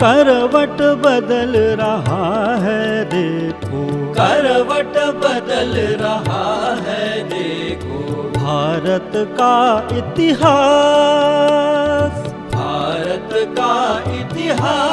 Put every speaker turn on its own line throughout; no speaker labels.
करवट बदल रहा है देखो,
करवट बदल रहा है देखो,
भारत का इतिहास,
भारत का इतिहास।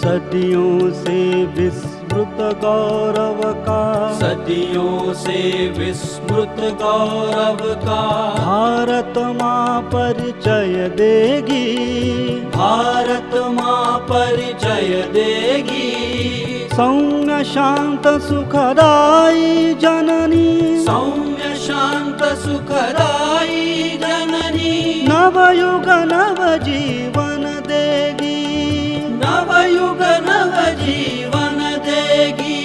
सदियों से विस्मृत गौरव का,
सदियों से विस्मृत गौरव का,
भारत माँ परिचय देगी,
भारत माँ परिचय देगी।
सौम्य शांत सुखदाई जननी,
सौम्य शांत सुखदाई जननी,
नवयुग नव जीवन देगी,
नवयुग नव जीवन देगी।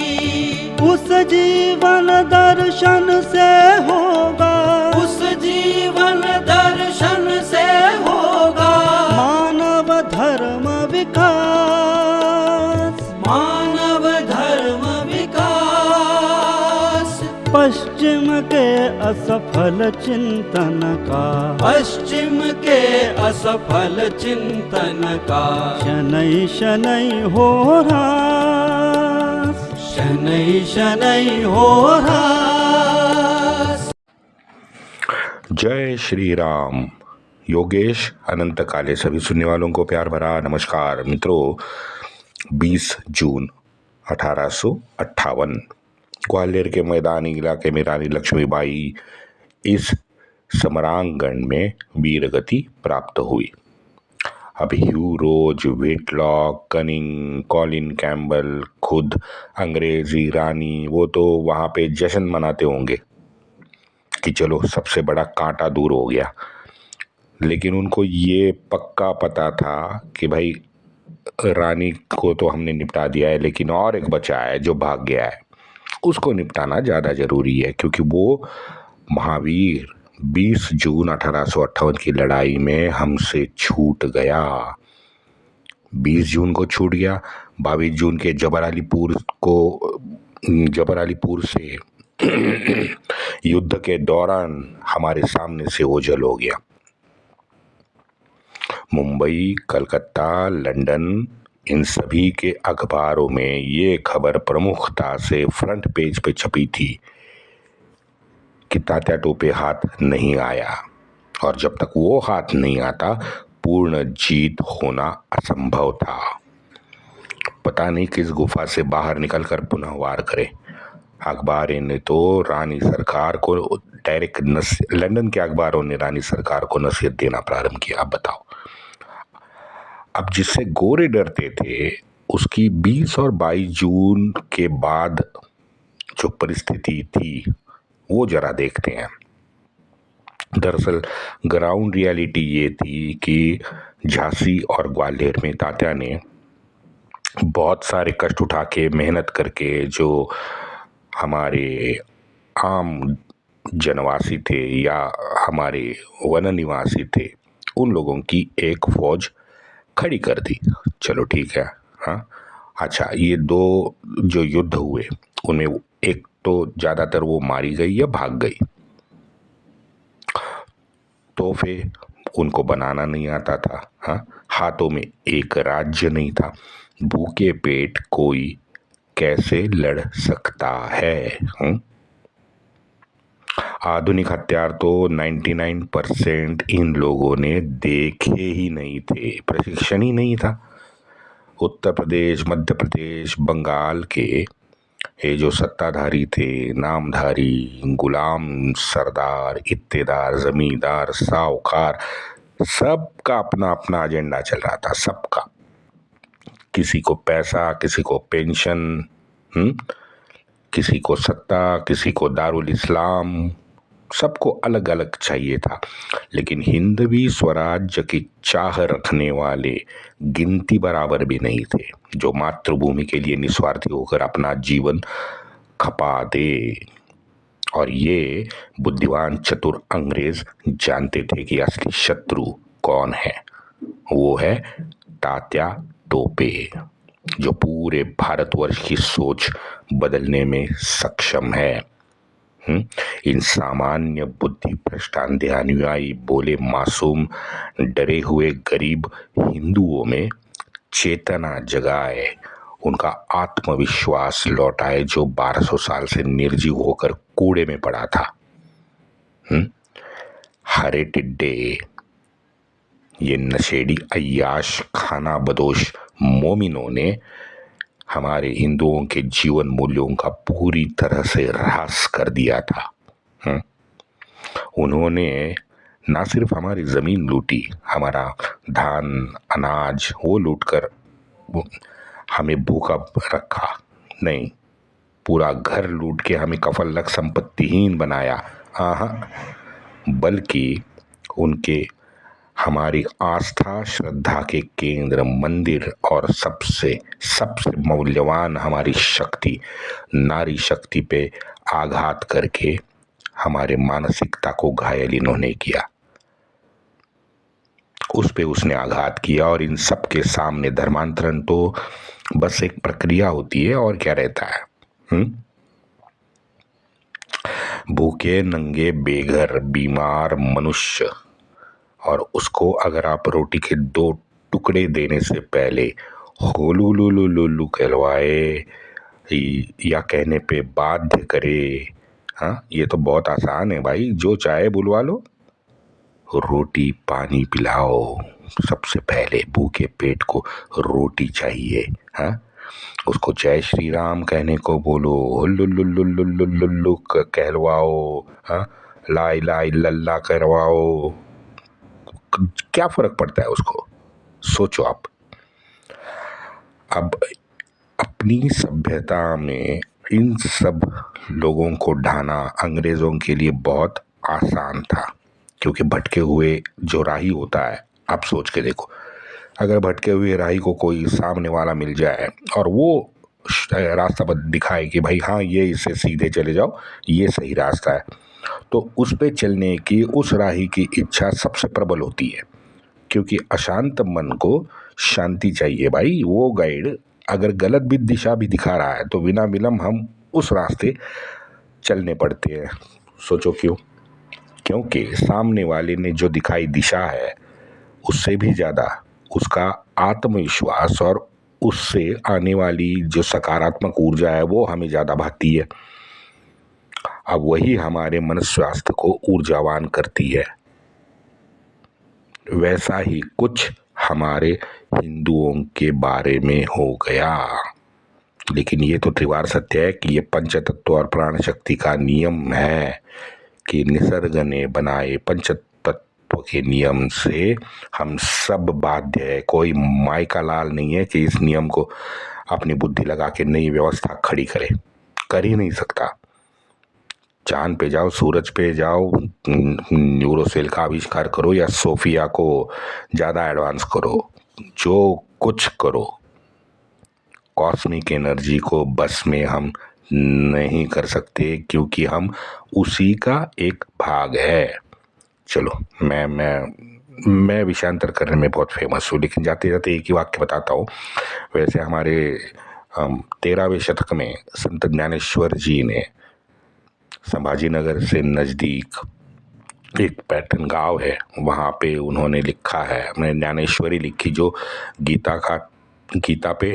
उस जीवन दर्शन से होगा,
उस जीवन दर्शन से होगा
मानव धर्म विकास,
मानव धर्म विकास।
पश्चिम के असफल चिंतन का,
पश्चिम के असफल चिंतन का,
शनै शनै हो ह्रास,
शनै शनै हो ह्रास।
जय श्री राम। योगेश अनंत काले सभी सुनने वालों को प्यार भरा नमस्कार। मित्रों, 20 जून 1858 ग्वालियर के मैदानी इलाके में रानी लक्ष्मीबाई इस समरांगण में वीरगति प्राप्त हुई। अब ह्यू रोज, व्हिटलॉक, कनिंग, कॉलिन कैम्बल, खुद अंग्रेजी रानी, वो तो वहाँ पे जश्न मनाते होंगे कि चलो सबसे बड़ा कांटा दूर हो गया। लेकिन उनको ये पक्का पता था कि भाई रानी को तो हमने निपटा दिया है, लेकिन और एक बचा है जो भाग गया है, उसको निपटाना ज़्यादा ज़रूरी है, क्योंकि वो महावीर 20 जून 1858 की लड़ाई में हमसे छूट गया। 20 जून को छूट गया, 22 जून के जबरालीपुर से युद्ध के दौरान हमारे सामने से ओझल हो गया। मुंबई, कलकत्ता, लंदन, इन सभी के अखबारों में ये खबर प्रमुखता से फ्रंट पेज पे छपी थी कि तात्या टोपे हाथ नहीं आया, और जब तक वो हाथ नहीं आता पूर्ण जीत होना असंभव था। पता नहीं किस गुफा से बाहर निकलकर पुनः वार करे। अखबारों ने तो रानी सरकार को डायरेक्ट लंदन के अखबारों ने रानी सरकार को नसीहत देना प्रारंभ किया। अब बताओ, अब जिससे गोरे डरते थे उसकी 20 और 22 जून के बाद जो परिस्थिति थी वो जरा देखते हैं। दरअसल ग्राउंड रियलिटी ये थी कि झांसी और ग्वालियर में तात्या ने बहुत सारे कष्ट उठा के मेहनत करके जो हमारे आम जनवासी थे या हमारे वन निवासी थे उन लोगों की एक फौज खड़ी कर दी। चलो ठीक है, हाँ अच्छा, ये दो जो युद्ध हुए उनमें एक तो ज़्यादातर वो मारी गई या भाग गई। तोहफे उनको बनाना नहीं आता था, हाँ, हाथों में एक राज्य नहीं था, भूखे पेट कोई कैसे लड़ सकता है। आधुनिक हथियार तो 99% इन लोगों ने देखे ही नहीं थे, प्रशिक्षण ही नहीं था। उत्तर प्रदेश, मध्य प्रदेश, बंगाल के ये जो सत्ताधारी थे, नामधारी, गुलाम, सरदार, इत्तेदार, जमींदार, साहूकार, सबका अपना अपना एजेंडा चल रहा था, सबका। किसी को पैसा, किसी को पेंशन, किसी को सत्ता, किसी को दारुल इस्लाम, सबको अलग अलग चाहिए था। लेकिन हिंदवी स्वराज्य की चाह रखने वाले गिनती बराबर भी नहीं थे, जो मातृभूमि के लिए निस्वार्थी होकर अपना जीवन खपा दे। और ये बुद्धिमान चतुर अंग्रेज जानते थे कि असली शत्रु कौन है। वो है तात्या टोपे, जो पूरे भारतवर्ष की सोच बदलने में सक्षम है। इन सामान्य बुद्धि भ्रष्ट अंधे अनुयायी बोले मासूम डरे हुए गरीब हिंदुओं में चेतना जगाए, उनका आत्मविश्वास लौटाए जो 1200 साल से निर्जीव होकर कूड़े में पड़ा था। हरे टिड्डे, ये नशेड़ी अय्याश खाना बदोश मोमिनों ने हमारे हिंदुओं के जीवन मूल्यों का पूरी तरह से ह्रास कर दिया था। उन्होंने ना सिर्फ हमारी जमीन लूटी, हमारा धान अनाज वो लूटकर हमें भूखा रखा, नहीं, पूरा घर लूट के हमें कफलक संपत्तिहीन बनाया। बल्कि उनके हमारी आस्था श्रद्धा के केंद्र मंदिर और सबसे मूल्यवान हमारी शक्ति नारी शक्ति पे आघात करके हमारे मानसिकता को घायल इन्होंने किया। उस पे उसने आघात किया और इन सब के सामने धर्मांतरण तो बस एक प्रक्रिया होती है और क्या रहता है। भूखे नंगे बेघर बीमार मनुष्य, और उसको अगर आप रोटी के 2 टुकड़े देने से पहले होलू कहलवाए या कहने पे बाध्य करे, ये तो बहुत आसान है भाई, जो चाहे बुलवा लो, रोटी पानी पिलाओ। सबसे पहले भूखे पेट को रोटी चाहिए। उसको जय श्री राम कहने को बोलो, लुल्लु कहलवाओ, ला इलाहा इल्लल्लाह करवाओ, क्या फर्क पड़ता है उसको? सोचो आप। अब अपनी सभ्यता में इन सब लोगों को ढाना अंग्रेजों के लिए बहुत आसान था, क्योंकि भटके हुए जो राही होता है, आप सोच के देखो, अगर भटके हुए राही को कोई सामने वाला मिल जाए और वो रास्ता दिखाए कि भाई हाँ ये इससे सीधे चले जाओ, ये सही रास्ता है, तो उस पे चलने की उस राही की इच्छा सबसे प्रबल होती है, क्योंकि अशांत मन को शांति चाहिए भाई। वो गाइड अगर गलत भी दिशा भी दिखा रहा है तो बिना विलम्ब हम उस रास्ते चलने पड़ते हैं। सोचो क्यों? क्योंकि सामने वाले ने जो दिखाई दिशा है उससे भी ज़्यादा उसका आत्मविश्वास और उससे आने वाली जो सकारात्मक ऊर्जा है वो हमें ज़्यादा भाती है। अब वही हमारे मन स्वास्थ्य को ऊर्जावान करती है। वैसा ही कुछ हमारे हिंदुओं के बारे में हो गया। लेकिन ये तो त्रिवार सत्य है कि ये पंच तत्व और प्राण शक्ति का नियम है कि निसर्ग ने बनाए पंच तत्व के नियम से हम सब बाध्य है। कोई माई का लाल नहीं है कि इस नियम को अपनी बुद्धि लगा के नई व्यवस्था खड़ी करे, कर ही नहीं सकता। चांद पे जाओ, सूरज पे जाओ, न्यूरोसेल का आविष्कार करो या सोफिया को ज़्यादा एडवांस करो, जो कुछ करो, कॉस्मिक एनर्जी को बस में हम नहीं कर सकते, क्योंकि हम उसी का एक भाग है। चलो, मैं विषयांतर करने में बहुत फेमस हूँ, लेकिन जाते जाते एक ही वाक्य बताता हूँ। वैसे हमारे 13वें शतक में संत ज्ञानेश्वर जी ने संभाजीनगर से नज़दीक एक पैटर्न गांव है, वहाँ पे उन्होंने लिखा है, मैंने ज्ञानेश्वरी लिखी जो गीता पे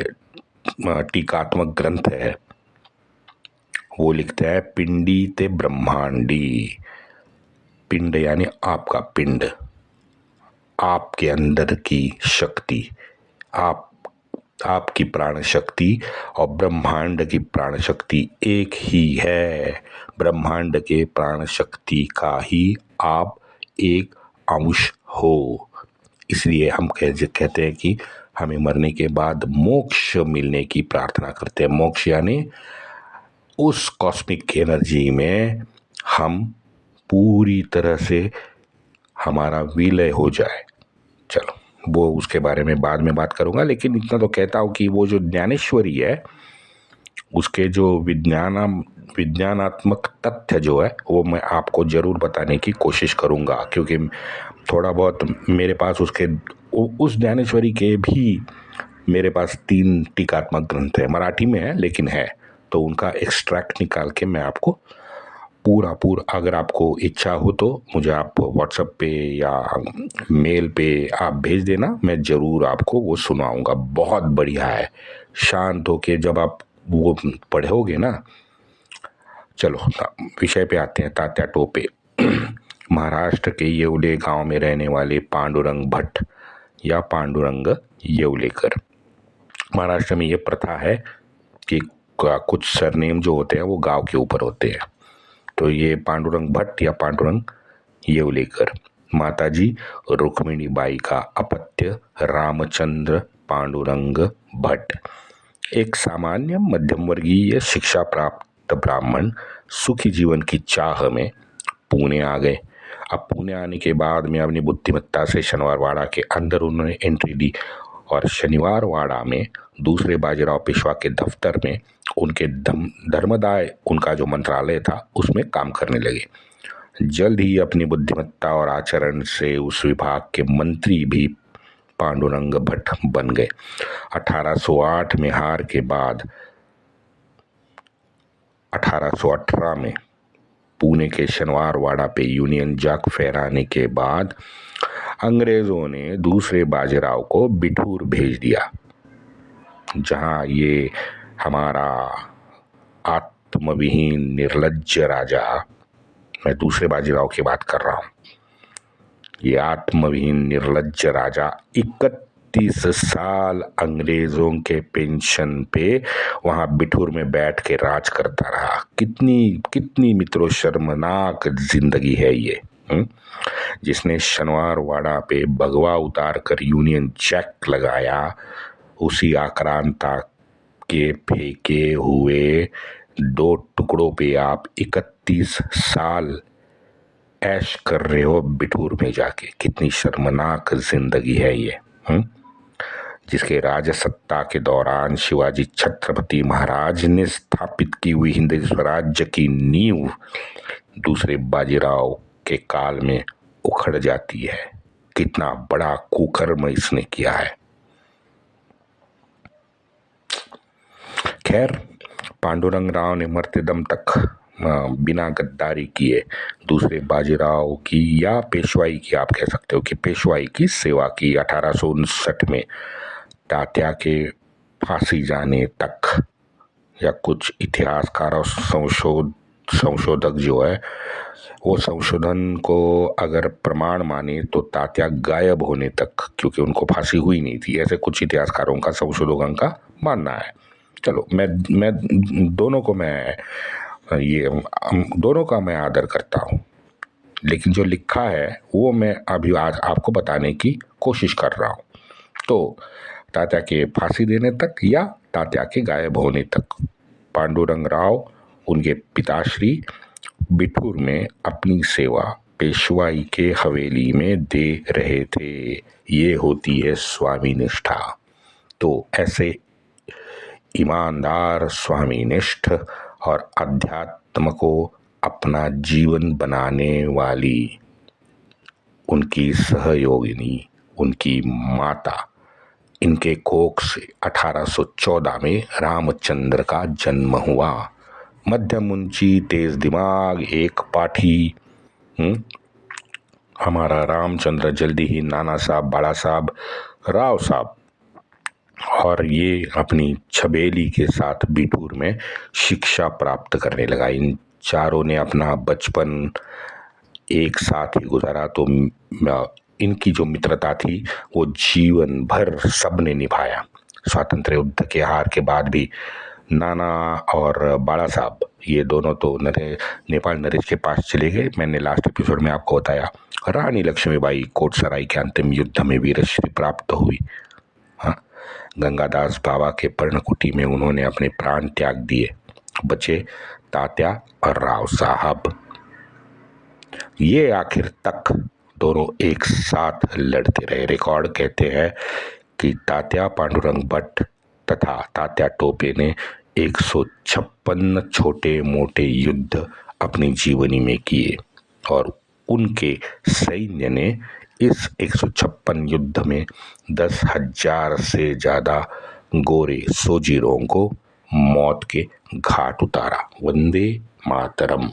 टीकात्मक ग्रंथ है, वो लिखते हैं पिंडी ते ब्रह्मांडी। पिंड यानी आपका पिंड, आपके अंदर की शक्ति, आपकी प्राण शक्ति और ब्रह्मांड की प्राण शक्ति एक ही है। ब्रह्मांड के प्राण शक्ति का ही आप एक अंश हो। इसलिए हम कहते हैं कि हमें मरने के बाद मोक्ष मिलने की प्रार्थना करते हैं। मोक्ष यानी उस कॉस्मिक एनर्जी में हम पूरी तरह से हमारा विलय हो जाए। चलो, वो उसके बारे में बाद में बात करूँगा, लेकिन इतना तो कहता हूँ कि वो जो ज्ञानेश्वरी है उसके जो विज्ञानात्मक तथ्य जो है वो मैं आपको ज़रूर बताने की कोशिश करूँगा, क्योंकि थोड़ा बहुत मेरे पास उस ज्ञानेश्वरी के भी मेरे पास 3 टीकात्मक ग्रंथ है, मराठी में है लेकिन है, तो उनका एक्सट्रैक्ट निकाल के मैं आपको पूरा अगर आपको इच्छा हो तो मुझे आप व्हाट्सएप पे या मेल पे आप भेज देना, मैं ज़रूर आपको वो सुनाऊंगा। बहुत बढ़िया है, शांत होके जब आप वो पढ़ोगे ना। चलो विषय पे आते हैं। तात्या टोपे महाराष्ट्र के येवले गांव में रहने वाले पांडुरंग भट्ट या पांडुरंग येवलेकर। महाराष्ट्र में ये प्रथा है कि कुछ सरनेम जो होते हैं वो गांव के ऊपर होते हैं। तो ये पांडुरंग भट्ट या पांडुरंग येवलेकर, माताजी रुक्मिणी बाई का अपत्य रामचंद्र पांडुरंग भट्ट, एक सामान्य मध्यम वर्गीय शिक्षा प्राप्त ब्राह्मण सुखी जीवन की चाह में पुणे आ गए। अब पुणे आने के बाद में अपनी बुद्धिमत्ता से शनिवार वाड़ा के अंदर उन्होंने एंट्री ली और शनिवार वाड़ा में दूसरे बाजीराव पेशवा के दफ्तर में उनके धर्मदाय, उनका जो मंत्रालय था, उसमें काम करने लगे। जल्द ही अपनी बुद्धिमत्ता और आचरण से उस विभाग के मंत्री भी पांडुरंग भट्ट बन गए। 1808 में हार के बाद 1818 में पुणे के शनिवार वाड़ा पे यूनियन जैक फहराने के बाद अंग्रेजों ने दूसरे बाजीराव को बिठूर भेज दिया, जहां ये हमारा आत्मविहीन निर्लज्ज राजा, मैं दूसरे बाजीराव की बात कर रहा हूं, ये आत्मविहीन निर्लज्ज राजा 31 साल अंग्रेजों के पेंशन पे वहां बिठूर में बैठ के राज करता रहा। कितनी मित्रों शर्मनाक जिंदगी है ये। जिसने शनिवार वाड़ा पे भगवा उतार कर यूनियन जैक लगाया, उसी आक्रांता के फेंके हुए 2 टुकड़ों पे आप 31 साल ऐश कर रहे हो बिठूर में जाके। कितनी शर्मनाक जिंदगी है ये। जिसके राजसत्ता के दौरान शिवाजी छत्रपति महाराज ने स्थापित की हुई हिंद स्वराज्य की नींव दूसरे बाजीराव के काल में उखड़ जाती है। कितना बड़ा कुकर्म इसने किया है। खैर, पांडुरंग राव ने मरते दम तक बिना गद्दारी किए दूसरे बाजीराव की या पेशवाई की, आप कह सकते हो कि पेशवाई की सेवा की। 1859 में तात्या के फांसी जाने तक, या कुछ इतिहासकार और संशोधक जो है वो संशोधन को अगर प्रमाण माने तो तात्या गायब होने तक, क्योंकि उनको फांसी हुई नहीं थी, ऐसे कुछ इतिहासकारों का, संशोधकों का मानना है। चलो, मैं दोनों का मैं आदर करता हूँ, लेकिन जो लिखा है वो मैं अभी आज आपको बताने की कोशिश कर रहा हूँ। तो तात्या के फांसी देने तक या तात्या के गायब होने तक पांडुरंग राव, उनके पिताश्री बिठूर में अपनी सेवा पेशवाई के हवेली में दे रहे थे। ये होती है स्वामी निष्ठा। तो ऐसे ईमानदार, स्वामीनिष्ठ और अध्यात्म को अपना जीवन बनाने वाली उनकी सहयोगिनी, उनकी माता, इनके कोख से 1814 में रामचंद्र का जन्म हुआ। मध्यम ऊंची, तेज दिमाग, एक पाठी हमारा रामचंद्र जल्दी ही नाना साहब, बड़ा साहब, राव साहब और ये अपनी छबेली के साथ बिठूर में शिक्षा प्राप्त करने लगा। इन चारों ने अपना बचपन एक साथ ही गुजारा। तो इनकी जो मित्रता थी वो जीवन भर सबने निभाया। स्वातंत्र्य युद्ध के हार के बाद भी नाना और बाड़ा साहब, ये दोनों तो नेपाल नरेश के पास चले गए। मैंने लास्ट एपिसोड में आपको बताया रानी लक्ष्मीबाई कोटसराय के अंतिम युद्ध में वीरश्री प्राप्त हुई। हाँ, गंगादास बाबा के पर्णकुटी में उन्होंने अपने प्राण त्याग दिए। बचे तात्या और राव साहब। ये आखिर तक दोनों एक साथ लड़ते रहे। रिकॉर्ड कहते हैं कि तात्या पांडुरंग भट्ट तथा तात्या टोपे ने 156 छोटे मोटे युद्ध अपनी जीवनी में किए और उनके सैन्य ने इस 156 युद्ध में 10,000 से ज़्यादा गोरे सोजीरों को मौत के घाट उतारा। वंदे मातरम।